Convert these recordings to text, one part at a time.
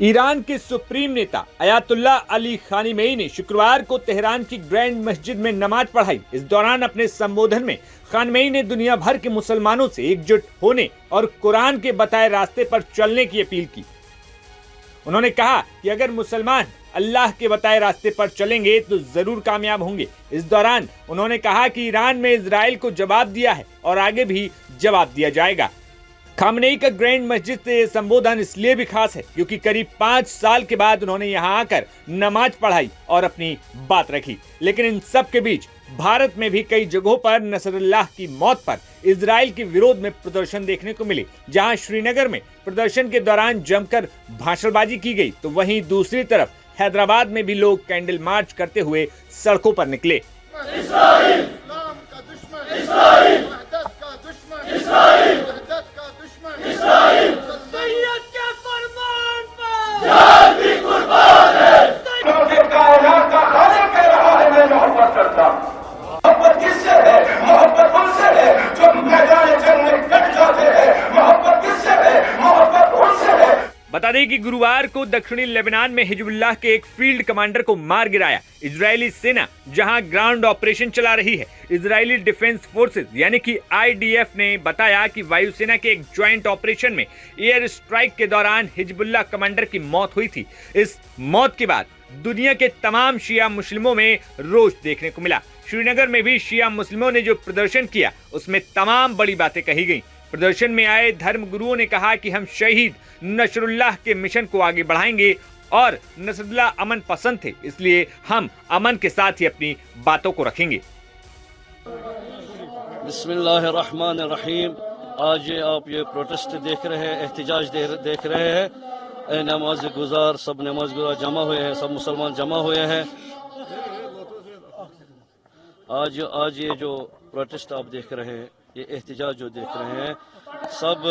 Iran के supreme नेता Ayatollah Ali Khamenei ने शुक्रवार को तेहरान की ग्रैंड मस्जिद में नमाज पढ़ाई। इस दौरान अपने संबोधन में खामेनेई ने दुनिया भर के मुसलमानों से एकजुट होने और कुरान के बताए रास्ते पर चलने की अपील की। उन्होंने कहा कि अगर मुसलमान अल्लाह के बताए रास्ते पर चलेंगे तो जरूर कामयाब होंगे। इस दौरान उन्होंने कहा कि ईरान में इजराइल को जवाब दिया है और आगे भी जवाब दिया जाएगा। खामेनेई का ग्रैंड मस्जिद से यह संबोधन इसलिए भी खास है क्योंकि करीब 5 साल के बाद उन्होंने यहां आकर नमाज पढ़ाई और अपनी बात रखी। लेकिन इन सब के बीच भारत में भी कई जगहों पर नसरुल्लाह की मौत पर इजराइल के विरोध में प्रदर्शन देखने को मिले। जहां श्रीनगर में प्रदर्शन के दौरान जमकर भाषणबाजी की गई, तो वहीं दूसरी तरफ हैदराबाद में भी लोग कैंडल मार्च करते हुए सड़कों पर निकले। इस्राइल इस्लाम का दुश्मन, इस्राइल वहदत का दुश्मन, इस्राइल वहदत का दुश्मन, इस्राइल सैयद के फरमान पर जान भी कुर्बान है। मुझे कायनात का खालिक कह रहा है, मैं मोहब्बत करता हूं। मोहब्बत किससे है? मोहब्बत उनसे है जो मैदान जंग में डट जाते हैं। मोहब्बत किससे है? मोहब्बत उनसे है। बता दें कि गुरुवार को दक्षिणी लेबनान में हिजबुल्लाह के एक फील्ड कमांडर को मार गिराया इजरायली सेना जहां ग्राउंड ऑपरेशन चला रही है। इजरायली डिफेंस फोर्सेस यानी कि IDF ने बताया कि वायुसेना के एक ज्वाइंट ऑपरेशन में एयर स्ट्राइक के दौरान हिजबुल्लाह कमांडर की मौत हुई थी। इस मौत के बाद दुनिया के तमाम शिया मुस्लिमों में रोष देखने को मिला। श्रीनगर में भी शिया मुस्लिमों ने जो प्रदर्शन किया उसमें तमाम बड़ी बातें कही गई। प्रदर्शन में आए धर्म गुरुओं ने कहा कि हम शहीद नसरुल्लाह के मिशन को आगे बढ़ाएंगे और नसरुल्लाह अमन पसंद थे, इसलिए हम अमन के साथ ही अपनी बातों को रखेंगे। बिस्मिल्लाहिर्रहमानिर्रहीम। आज आप ये प्रोटेस्ट देख रहे हैं, एहतजाज देख रहे हैं। नमाज गुजार सब नमाज गुजार जमा हुए हैं, सब मुसलमान जमा हुए हैं। आज ये जो प्रोटेस्ट आप देख रहे हैं, ये एहतजाज जो देख रहे हैं, सब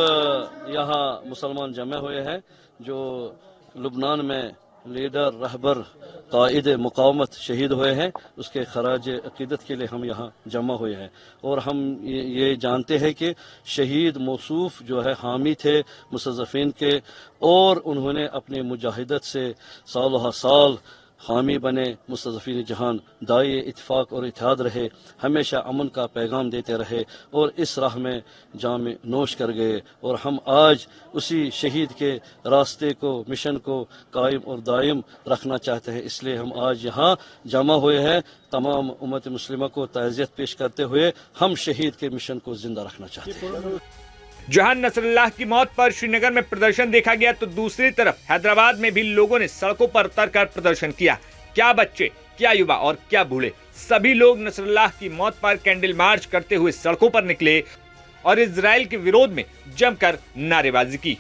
यहाँ मुसलमान जमे हुए हैं जो लुबनान में लीडर रहबर कायद मुकावमत शहीद हुए हैं, उसके खराज अकीदत के लिए हम यहाँ जमा हुए हैं। और हम ये जानते हैं कि शहीद मौसूफ जो है हामी थे मुस्तज़फ़ीन के, और उन्होंने अपनी मुजाहिदत से सालों साल हामी बने। मुस्तज़फ़ीन जहान दाई इत्फाक और इत्तेहाद रहे, हमेशा अमन का पैगाम देते रहे और इस राह में जाम नोश कर गए। और हम आज उसी शहीद के रास्ते को, मिशन को कायम और दायम रखना चाहते हैं। इसलिए हम आज यहाँ जमा हुए हैं। तमाम उम्मत मुस्लिमा को ताज़ियत पेश करते हुए हम शहीद के मिशन को जिंदा रखना चाहते हैं। जहां नसरुल्लाह की मौत पर श्रीनगर में प्रदर्शन देखा गया, तो दूसरी तरफ हैदराबाद में भी लोगों ने सड़कों पर उतरकर प्रदर्शन किया। क्या बच्चे, क्या युवा और क्या बूढ़े, सभी लोग नसरुल्लाह की मौत पर कैंडल मार्च करते हुए सड़कों पर निकले और इजराइल के विरोध में जमकर नारेबाजी की।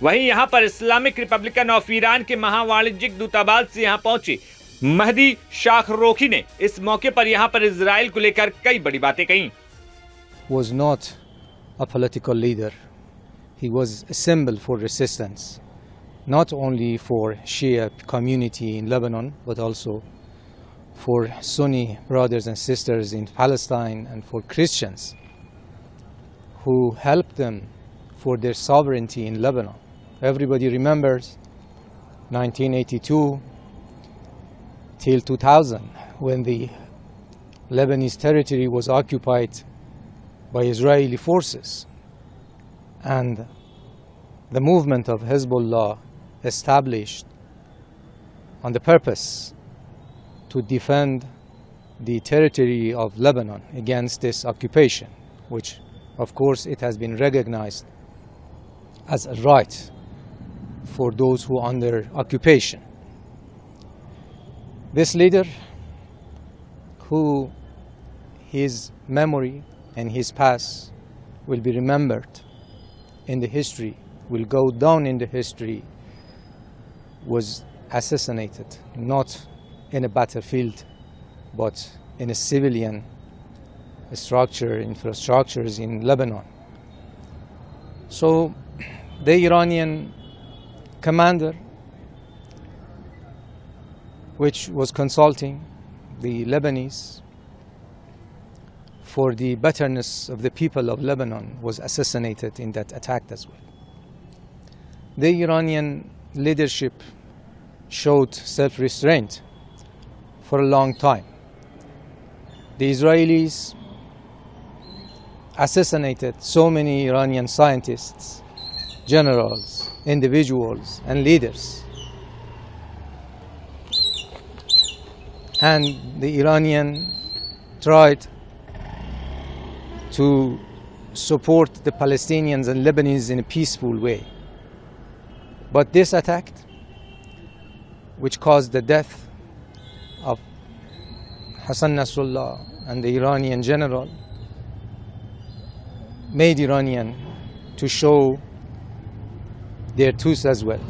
वहीं यहां पर इस्लामिक रिपब्लिकन ऑफ ईरान के महावाणिज्यिक दूतावास से यहां पहुंचे महदी शाखरोखी ने इस मौके पर यहां पर इजराइल को लेकर कई बड़ी बातें कही। Was not a political leader. He was a symbol for resistance, not only for Shia community in Lebanon, but also for Sunni brothers and sisters in Palestine and for Christians who helped them for their sovereignty in Lebanon. Everybody remembers 1982 till 2000 when the Lebanese territory was occupied by Israeli forces, and the movement of Hezbollah established on the purpose to defend the territory of Lebanon against this occupation, which of course it has been recognized as a right for those who are under occupation. This leader, who his memory and his past will be remembered in the history, will go down in the history, was assassinated not in a battlefield but in a civilian infrastructures in Lebanon. So the Iranian commander, which was consulting the Lebanese for the betterness of the people of Lebanon, was assassinated in that attack as well. The Iranian leadership showed self-restraint for a long time. The Israelis assassinated so many Iranian scientists, generals, individuals, and leaders. And the Iranian tried to support the Palestinians and Lebanese in a peaceful way. But this attack, which caused the death of Hassan Nasrallah and the Iranian general, made Iranian to show their tooth as well.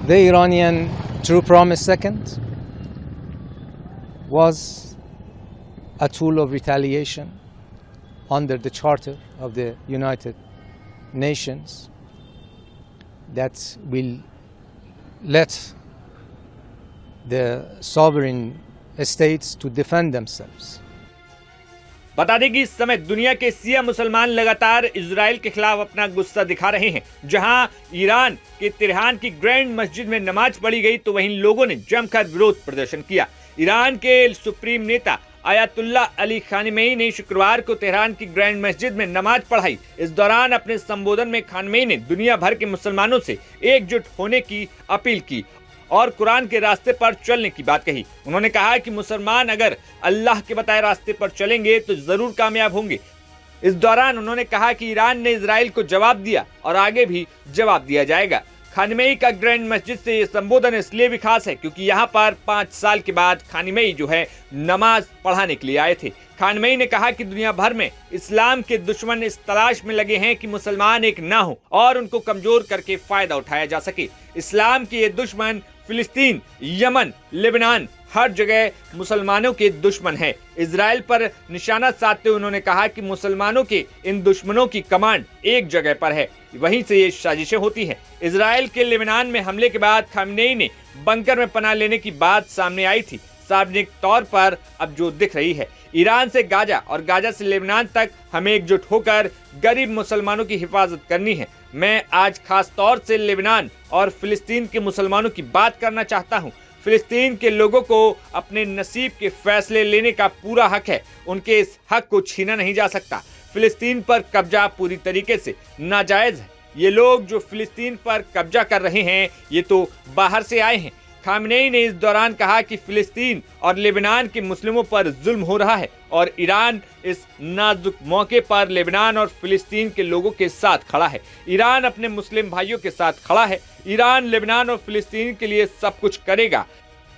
The Iranian True Promise Second was a tool of retaliation under the Charter of the United Nations that will let the sovereign states to defend themselves. बता दें कि इस समय दुनिया के शिया मुसलमान लगातार Israel के खिलाफ अपना गुस्सा दिखा रहे हैं। जहां ईरान के तेहरान की ग्रैंड मस्जिद में नमाज पढ़ी गई तो वहीं लोगों ने जमकर विरोध प्रदर्शन किया। ईरान के सुप्रीम नेता अयातुल्ला अली खामेनी ने शुक्रवार को तेहरान की ग्रैंड मस्जिद में नमाज पढ़ाई। इस दौरान अपने संबोधन में खामेनी ने दुनिया भर के मुसलमानों से एकजुट होने की अपील की और कुरान के रास्ते पर चलने की बात कही। उन्होंने कहा कि मुसलमान अगर अल्लाह के बताए रास्ते पर चलेंगे तो जरूर कामयाब होंगे। इस दौरान उन्होंने कहा कि ईरान ने इजराइल को जवाब दिया और आगे भी जवाब दिया जाएगा। खामेनी का ग्रैंड मस्जिद से ये संबोधन इसलिए भी खास है क्योंकि यहाँ पर 5 साल के बाद खामेनी जो है नमाज पढ़ाने के लिए आए थे। खामेनी ने कहा कि दुनिया भर में इस्लाम के दुश्मन इस तलाश में लगे हैं कि मुसलमान एक ना हो और उनको कमजोर करके फायदा उठाया जा सके। इस्लाम के ये दुश्मन फिलिस्तीन, यमन, लेबनान, हर जगह मुसलमानों के दुश्मन है। इजराइल पर निशाना साधते हुए उन्होंने कहा कि मुसलमानों के इन दुश्मनों की कमांड एक जगह पर है, वहीं से ये साजिशें होती हैं। इजराइल के लेबनान में हमले के बाद खामेनी ने बंकर में पनाह लेने की बात सामने आई थी। सार्वजनिक तौर पर अब जो दिख रही है, ईरान से गाजा और गाजा से लेबनान तक हमें एकजुट होकर गरीब मुसलमानों की हिफाजत करनी है। मैं आज खास तौर से लेबनान और फिलिस्तीन के मुसलमानों की बात करना चाहता हूं। फिलिस्तीन के लोगों को अपने नसीब के फैसले लेने का पूरा हक है, उनके इस हक को छीना नहीं जा सकता। फिलिस्तीन पर कब्जा पूरी तरीके से नाजायज है। ये लोग जो फिलिस्तीन पर कब्जा कर रहे हैं ये तो बाहर से आए हैं। खामेनी ने इस दौरान कहा कि फिलिस्तीन और लेबनान के मुस्लिमों पर जुल्म हो रहा है और ईरान इस नाजुक मौके पर लेबनान और फिलिस्तीन के लोगों के साथ खड़ा है। ईरान अपने मुस्लिम भाइयों के साथ खड़ा है। ईरान लेबनान और फिलिस्तीन के लिए सब कुछ करेगा।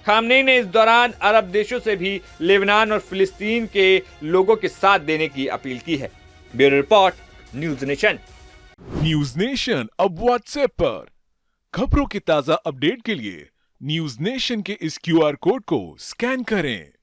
खामेनी ने इस दौरान अरब देशों से भी लेबनान और फिलिस्तीन के लोगों के साथ देने की अपील की है। Bureau report, news nation. News nation अब व्हाट्सएप पर खबरों के ताजा अपडेट के लिए न्यूज नेशन के इस QR कोड को स्कैन करें।